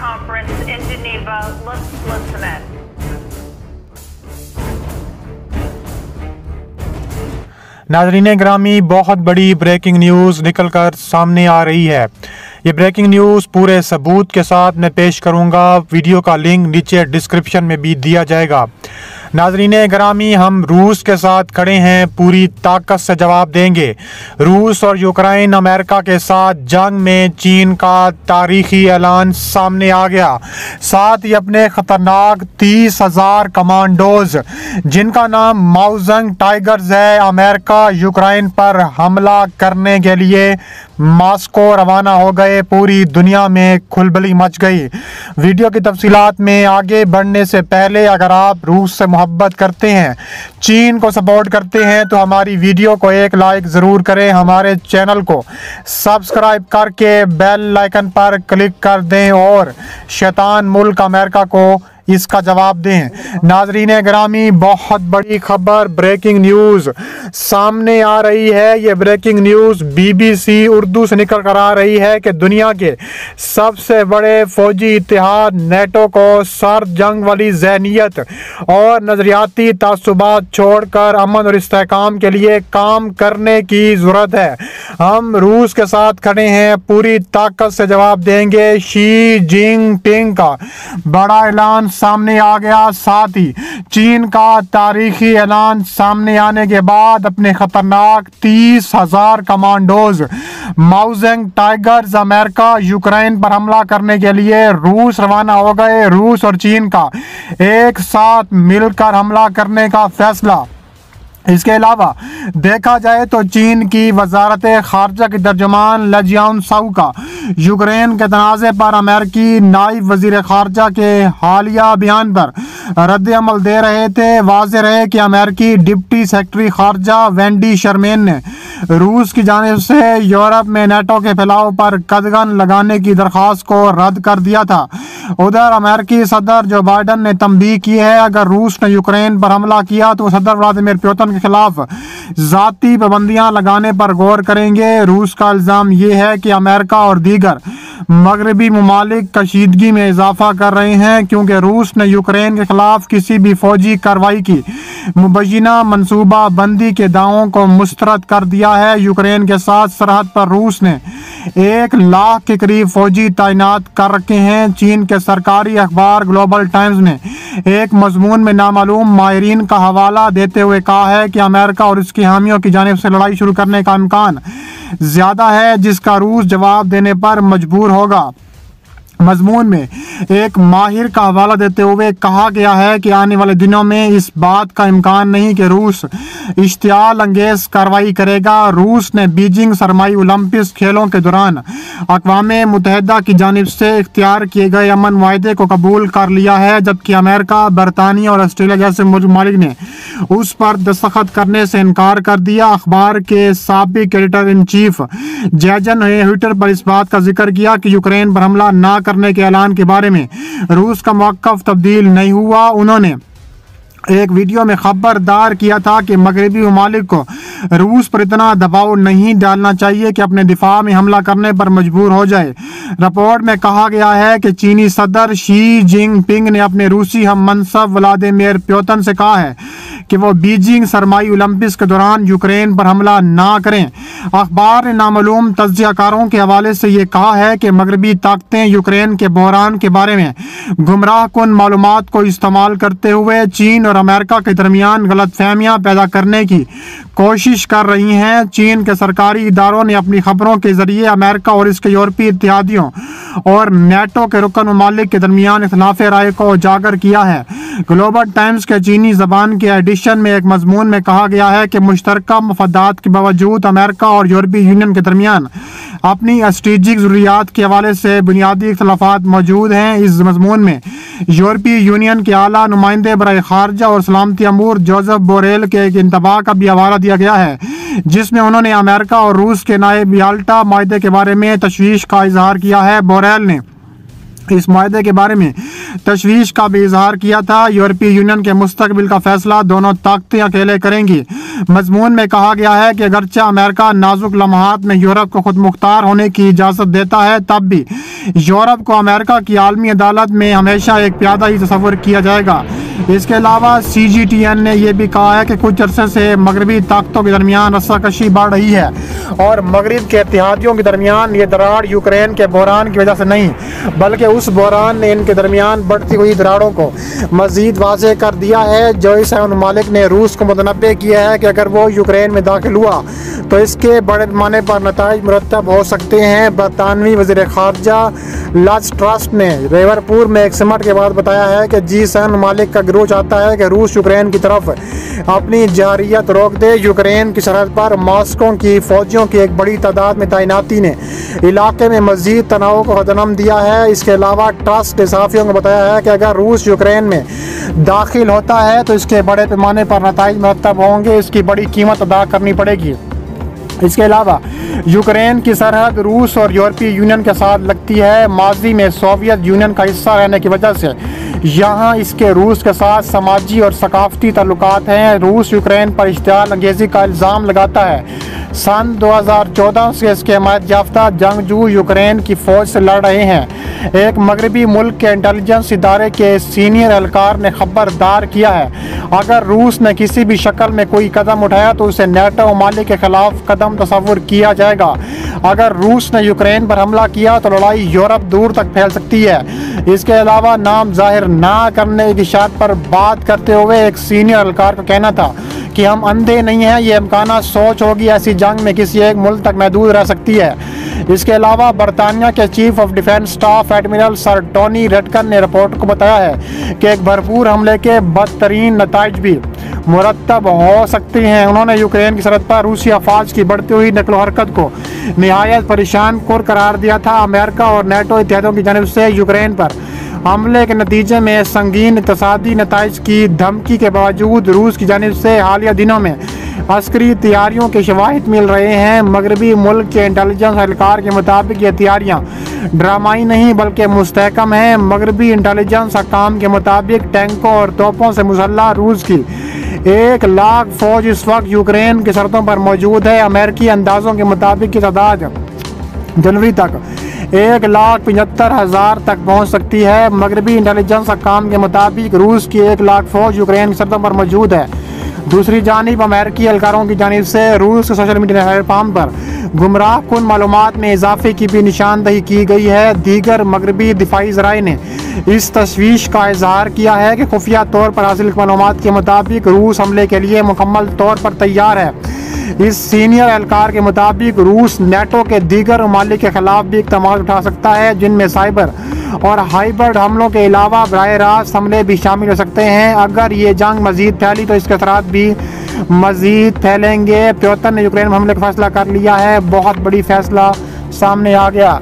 conference in Geneva. Let's listen in. नाज़रीन ग्रामी, बहुत बड़ी ब्रेकिंग न्यूज़ निकलकर सामने आ रही है। ये ब्रेकिंग न्यूज़ पूरे सबूत के साथ मैं पेश करूंगा। वीडियो का लिंक नीचे डिस्क्रिप्शन में भी दिया जाएगा। नाज़रीन ग्रामी, हम रूस के साथ खड़े हैं, पूरी ताकत से जवाब देंगे। रूस और यूक्रेन अमेरिका के साथ जंग में चीन का तारीखी ऐलान सामने आ गया। साथ ही अपने ख़तरनाक 30,000 कमांडोज जिनका नाम माउजंग टाइगर्स है, अमेरिका यूक्रेन पर हमला करने के लिए मॉस्को रवाना हो गए। पूरी दुनिया में खुलबली मच गई। वीडियो की तफसीलात में आगे बढ़ने से पहले अगर आप रूस से मोहब्बत करते हैं, चीन को सपोर्ट करते हैं, तो हमारी वीडियो को एक लाइक ज़रूर करें। हमारे चैनल को सब्सक्राइब करके बेल आइकन पर क्लिक कर दें और शैतान मुल्क अमेरिका को इसका जवाब दें। नाज़रीन ग्रामी, बहुत बड़ी खबर, ब्रेकिंग न्यूज़ सामने आ रही है। ये ब्रेकिंग न्यूज़ BBC उर्दू से निकल कर आ रही है कि दुनिया के सबसे बड़े फौजी इत्तेहाद नेटो को सर्द जंग वाली ज़हनियत और नज़रियाती तासुबात छोड़कर अमन और इस्तेहकाम के लिए काम करने की ज़रूरत है। हम रूस के साथ खड़े हैं, पूरी ताकत से जवाब देंगे। शी जिनपिंग का बड़ा ऐलान सामने आ गया। साथ ही चीन का तारीखी ऐलान सामने आने के बाद अपने खतरनाक 30,000 कमांडोज माउजंग टाइगर्स अमेरिका यूक्रेन पर हमला करने के लिए रूस रवाना हो गए। रूस और चीन का एक साथ मिलकर हमला करने का फैसला। इसके अलावा देखा जाए तो चीन की वजारत खारजा के तर्जुमान लजियान साउ का यूक्रेन के तनाज़े पर अमेरिकी नायब वजीर खारजा के हालिया बयान पर रद्द अमल दे रहे थे। वाज़ेह रहे कि अमेरिकी डिप्टी सेक्रेटरी खारजा वेंडी शर्मेन ने रूस की जानिब से यूरोप में नेटो के फैलाव पर कदगन लगाने की दरख्वास्त को रद्द कर दिया था। उधर अमेरिकी सदर जो बाइडन ने तंबीह की है, अगर रूस ने यूक्रेन पर हमला किया तो सदर व्लादिमीर पुतिन के खिलाफ जाती पाबंदियां लगाने पर गौर करेंगे। रूस का इल्ज़ाम ये है कि अमेरिका और दीगर मगरबी ममालिक कशीदगी में इजाफा कर रहे हैं, क्योंकि रूस ने यूक्रेन के खिलाफ किसी भी फौजी कार्रवाई की मुबैना मनसूबा बंदी के दावों को मुस्तरद कर दिया है। यूक्रेन के साथ सरहद पर रूस ने 1 लाख के करीब फौजी तैनात कर रखे हैं। चीन के सरकारी अखबार ग्लोबल टाइम्स ने एक मजमून में नामालूम माहिरीन का हवाला देते हुए कहा है कि अमेरिका और इसकी हामियों की जानिब से लड़ाई शुरू करने का इम्कान ज्यादा है, जिसका रूस जवाब देने पर मजबूर होगा। मजमून में एक माहिर का हवाला देते हुए कहा गया है कि आने वाले दिनों में इस बात का इम्कान नहीं कि रूस इश्तियाल अंगेज कार्रवाई करेगा। रूस ने बीजिंग सरमाई ओलंपिक्स खेलों के दौरान अक़वाम मुत्तहिदा की जानिब से इख्तियार किए गए अमन वायदे को कबूल कर लिया है, जबकि अमेरिका, बरतानिया और ऑस्ट्रेलिया जैसे ममालिक ने उस पर दस्तखत करने से इनकार कर दिया। अखबार के साबिक एडिटर इन चीफ जैजन ने ट्विटर पर इस बात का जिक्र किया कि यूक्रेन पर हमला न करने के ऐलान के बारे में रूस का मौक़िफ़ तब्दील नहीं हुआ। उन्होंने एक वीडियो में खबरदार किया था कि मगरबी ममालिक को रूस पर इतना दबाव नहीं डालना चाहिए कि अपने दिफा में हमला करने पर मजबूर हो जाए। रिपोर्ट में कहा गया है कि चीनी सदर शी जिनपिंग ने अपने रूसी हम मनसब व्लादिमीर पुतिन से कहा है कि वो बीजिंग सरमाई ओलंपिक्स के दौरान यूक्रेन पर हमला ना करें। अखबार ने नामालूम तज्जियाकारों के हवाले से ये कहा है कि मगरबी ताकतें यूक्रेन के बहरान के बारे में गुमराह कुन मालूमात को इस्तेमाल करते हुए चीन और अमेरिका के दरमियान गलतफहमियां पैदा करने की कोशिश कर रही हैं। चीन के सरकारी इदारों ने अपनी खबरों के जरिए अमेरिका और इसके यूरोपीय इत्तेहादियों और नेटो के रुकन ममालिक के दरमियान इख्तिलाफ राय को उजागर किया है। ग्लोबल टाइम्स के चीनी जबान के एडिशन में एक मजमून में कहा गया है कि मुश्तरका मफादात के बावजूद अमेरिका और यूरोपीय यूनियन के दरमियान अपनी स्ट्रेटेजिक ज़रूरियात के हवाले से बुनियादी इख्तिलाफात मौजूद हैं। इस मजमून में यूरोपीय यूनियन के आला नुमाइंदे बराए खारजा और सलामती अमूर जोसेफ बोरेल के एक इंतबा का भी हवाला दिया गया है, जिसमें उन्होंने अमेरिका और रूस के नायब याल्टा माहदे के बारे में तशवीश का इजहार किया है। बोरेल ने इस मुआहदे के बारे में तशवीश का भी इजहार किया था। यूरोपीय यूनियन के मुस्तकबिल का फैसला दोनों ताकतें अकेले करेंगी। मजमून में कहा गया है कि अगरचे अमेरिका नाजुक लम्हात में यूरोप को खुद मुख्तार होने की इजाज़त देता है, तब भी यूरोप को अमेरिका की आलमी अदालत में हमेशा एक प्यादा ही तस्वर किया जाएगा। इसके अलावा CGTN ने यह भी कहा है कि कुछ अरसे से मगरबी ताकतों के दरमियान रस्साकशी बढ़ रही है और मगरब के इत्तेहादियों के दरमियान ये दरार यूक्रेन के बहरान की वजह से नहीं, बल्कि उस बहरान ने इनके दरमियान बढ़ती हुई दरारों को मजीद वाज़ेह कर दिया है। जो ममालिक ने रूस को मुतनब्बे किया है कि अगर वो यूक्रेन में दाखिल हुआ तो इसके बड़े पैमाने पर नताइज मुरतब हो सकते हैं। बरतानवी वज़ीर ख़ारजा लाज ट्रस्ट ने रेवरपुर में एक समिट के बाद बताया है कि G7 ममालिक का गिरोह चाहता है कि रूस यूक्रेन की तरफ अपनी जारियत रोक दे। यूक्रेन की सरहद पर मॉस्को की फौजियों की एक बड़ी तादाद में तैनाती ने इलाके में मजीद तनाव को जन्म दिया है। इसके अलावा ट्रस्ट ने सहाफ़ियों को बताया है कि अगर रूस यूक्रेन में दाखिल होता है तो इसके बड़े पैमाने पर नताइज मुरतब होंगे, इसकी बड़ी कीमत अदा करनी पड़ेगी। इसके अलावा यूक्रेन की सरहद रूस और यूरोपीय यूनियन के साथ लगती है। माजी में सोवियत यूनियन का हिस्सा रहने की वजह से यहाँ इसके रूस के साथ समाजी और सकाफती ताल्लुकात हैं। रूस यूक्रेन पर इश्तियाल अंगेज़ी का इल्ज़ाम लगाता है। सन 2014 से इसके हिमायत याफ्ता जंगजू यूक्रेन की फ़ौज से लड़ रहे हैं। एक मगरबी मुल्क के इंटेलिजेंस इदारे के सीनियर एहलकार ने खबरदार किया है अगर रूस ने किसी भी शक्ल में कोई कदम उठाया तो उसे नेटो ममालिक के खिलाफ कदम तस्वुर किया जाएगा। अगर रूस ने यूक्रेन पर हमला किया तो लड़ाई यूरोप दूर तक फैल सकती है। इसके अलावा नाम जाहिर ना करने की शर्त पर बात करते हुए एक सीनियर एहलकार का कहना था कि हम अंधे नहीं हैं, ये इम्काना सोच होगी, ऐसी जंग में किसी एक मुल्क तक महदूद रह सकती है। इसके अलावा बरतानिया के chief of defence staff admiral sir Tony Redkar ने रिपोर्ट को बताया है कि एक भरपूर हमले के बदतरीन नताइज भी मुरतब हो सकते हैं। उन्होंने यूक्रेन की सरहद पर रूसी अफवाज की बढ़ती हुई नकलो हरकत को निहायत परेशान कुन करार दिया था। अमेरिका और नेटो इत्तेहादियों की जानिब से यूक्रेन पर हमले के नतीजे में संगीन इक़्तिसादी नताइज की धमकी के बावजूद रूस की जानिब से हालिया दिनों में अस्करी तैयारियों के शवाहिद मिल रहे हैं। मगरबी मुल्क के इंटेलिजेंस एहलकार के मुताबिक ये तैयारियाँ ड्रामाई नहीं बल्कि मुस्तहकम हैं। मगरबी इंटेलिजेंस हकाम के मुताबिक टैंकों और तोपों से मुसल्लह रूस की 1 लाख फौज इस वक्त यूक्रेन की सरहदों पर मौजूद है। अमेरिकी अंदाजों के मुताबिक की तादाद जनवरी तक 1,75,000 तक पहुंच सकती है। मगरबी इंटेलिजेंस हकाम के मुताबिक रूस की 1 लाख फौज यूक्रेन की सरहदों पर मौजूद है। दूसरी जानिब अमेरिकी एहलकारों की जानिब से रूस के सोशल मीडिया प्लेटफॉर्म पर गुमराह कुन मालूमात में इजाफे की भी निशानदही की गई है। दीगर मगरबी दिफाई ज़राए ने इस तशवीश का इजहार किया है कि खुफिया तौर पर हासिल मालूमात के मुताबिक रूस हमले के लिए मुकम्मल तौर पर तैयार है। इस सीनियर एहलकार के मुताबिक रूस नेटो के दीगर ममालिक के खिलाफ भी इक़दाम उठा सकता है, जिनमें साइबर और हाइब्रिड हमलों के अलावा बराह रास्त हमले भी शामिल हो सकते हैं। अगर ये जंग मजीद फैली तो इसके असरात भी मजीद फैलेंगे। प्योतन ने यूक्रेन में हमले का फैसला कर लिया है। बहुत बड़ी फैसला सामने आ गया।